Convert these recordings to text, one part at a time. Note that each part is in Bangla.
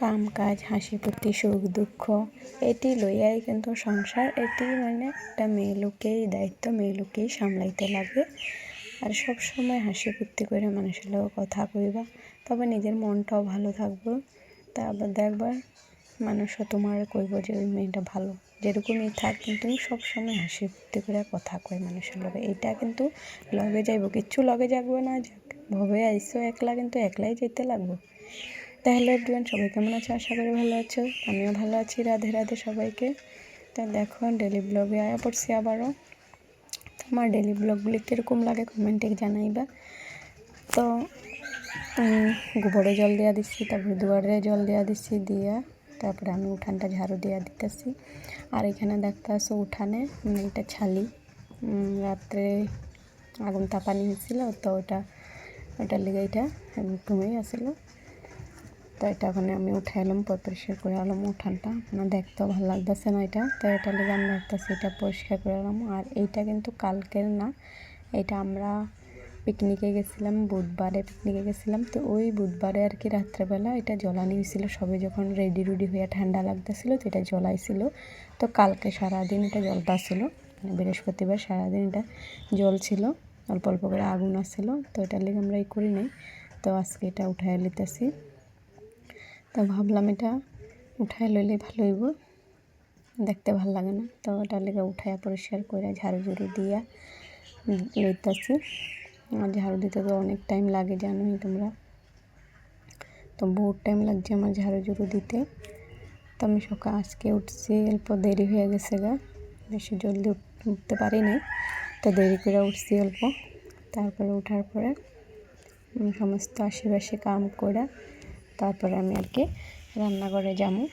কাম কাজ হাসি ফুর্তি সুখ দুঃখ এটি লইয়াই কিন্তু সংসার। এটি মানে একটা মেয়ে লোকেই দায়িত্ব, মেয়ে লোকেই সামলাইতে লাগে। আর সব সময় হাসি ফুর্তি করে মানুষের লোক কথা কইবা, তবে নিজের মনটাও ভালো থাকবে। তারপর দেখবা মানুষও তোমার কইব যে ওই মেয়েটা ভালো, যেরকমই থাক কিন্তু তুমি সবসময় হাসি ফুর্তি করে কথা কয় মানুষের লগে। এইটা কিন্তু লগে যাইব, কিচ্ছু লগে যাবো না, যাক ভবে আইসো একলা, কিন্তু একলাই যেতে লাগবো। তাহলে এভরিওয়ান সবাই কেমন আছে? আশা করি ভালো আছো, আমিও ভালো আছি। রাধে রাধে সবাইকে। তা দেখো ডেলি ব্লগে আয়া পড়ছি আবারও। আমার ডেলি ব্লগগুলি কীরকম লাগে কমেন্টে জানাইবা। তো গোবরে জল দেওয়া দিচ্ছি, তারপরে দুয়ারে জল দেওয়া দিচ্ছি, দিয়া তারপরে আমি উঠানটা ঝাড়ু দেওয়া দিতেছি। আর এখানে দেখতে আসো উঠানে এটা ছালি, রাত্রে আগুন তাপানি হয়েছিল, তো ওটার লেগে এটা ঘুমেই আসছিলো। তো এটা ওখানে আমি উঠে এলাম, পরিষ্কার করে এলাম উঠানটা। আমার দেখতেও ভালো লাগতেছে না এটা, তো এটার লেগে আমি দেখতেছি এটা পরিষ্কার করে এলাম। আর এইটা কিন্তু কালকের না, এটা আমরা পিকনিকে গেছিলাম, বুধবারে পিকনিকে গেছিলাম। তো ওই বুধবারে আর কি রাত্রেবেলা এটা জ্বলানি হয়েছিল, সবে যখন রেডি হয়ে ঠান্ডা লাগতেছিল তো এটা জ্বলাইছিল। তো কালকে সারাদিন এটা জ্বলতেছিল, মানে বৃহস্পতিবার সারাদিন এটা জ্বলছিল, অল্প অল্প করে আগুন আসছিল। তো এটার লেগে আমরা এই করি নাই, তো আজকে এটা উঠায় লিতেছি। তো ভাবলাম এটা উঠায় লইলে ভালো হইব, দেখতে ভালো লাগে না। তো ওটার লেগে উঠায় পরিষ্কার করে ঝাড়ু দিয়া লইতেছি। আর ঝাড়ু দিতে তো অনেক টাইম লাগে, জানোই তোমরা, তো বহুত টাইম লাগছে আমার ঝাড়ু দিতে। তো আমি সকাল আজকে উঠছি, অল্প দেরি হয়ে গেছে গা, বেশি জলদি উঠতে পারি নাই, তো দেরি করে উঠছি অল্প। তারপরে উঠার পরে সমস্ত আশেপাশে কাম করে তারপরে আমি আর কি রান্নাঘরে যাবো।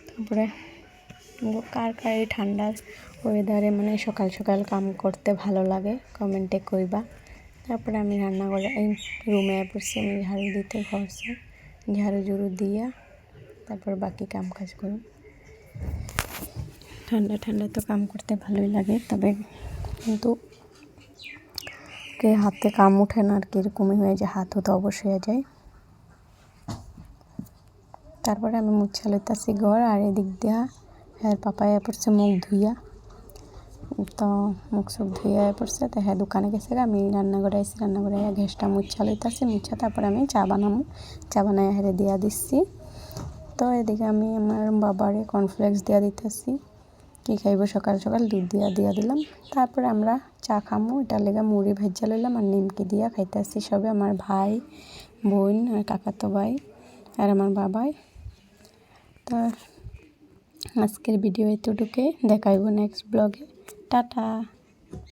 তারপরে কার কার এই ঠান্ডার ওয়েদারে মানে সকাল সকাল কাম করতে ভালো লাগে কমেন্টে কইবা। তারপরে আমি রান্নাঘরে এই রুমে পড়ছি, আমি ঝাড়ু দিতে ঘরছে ঝাড়ু দিয়া তারপর বাকি কাম কাজ করি। ঠান্ডা তো কাম করতে ভালোই লাগে, তবে কিন্তু হাতে কাম উঠে না আর কি, এরকমই হয়ে যায়, হাতও তো অবশ্যই হয়ে যায়। তারপরে আমি মুছা লইতাছি ঘর, আর এদিক দিয়া হ্যাঁ পাপায়া পড়ছে মুখ ধুইয়া, তো মুখ সুখ ধুইয়া পড়ছে। তো হ্যাঁ দোকানে গেছে, আমি রান্নাঘরে আইসি, রান্নাঘরে গ্যাসটা মুছা লইতাছি, তারপরে আমি চা বানাই হেরে দিয়া দিচ্ছি। তো এদিকে আমি আমার বাবারে কর্নফ্লেক্স দিয়া দিতেছি, কি খাইব সকাল সকাল, দুধ দিয়া দিলাম। তারপরে আমরা চা খামো, এটার লেগে মুড়ি ভেজা লইলাম আর নিমকি দিয়া খাইতেছি সবে, আমার ভাই বোন আর কাকাতো ভাই আর আমার বাবাই। তো আজকের ভিডিও এতটুকুই, দেখাইব নেক্সট ব্লগে। টাটা।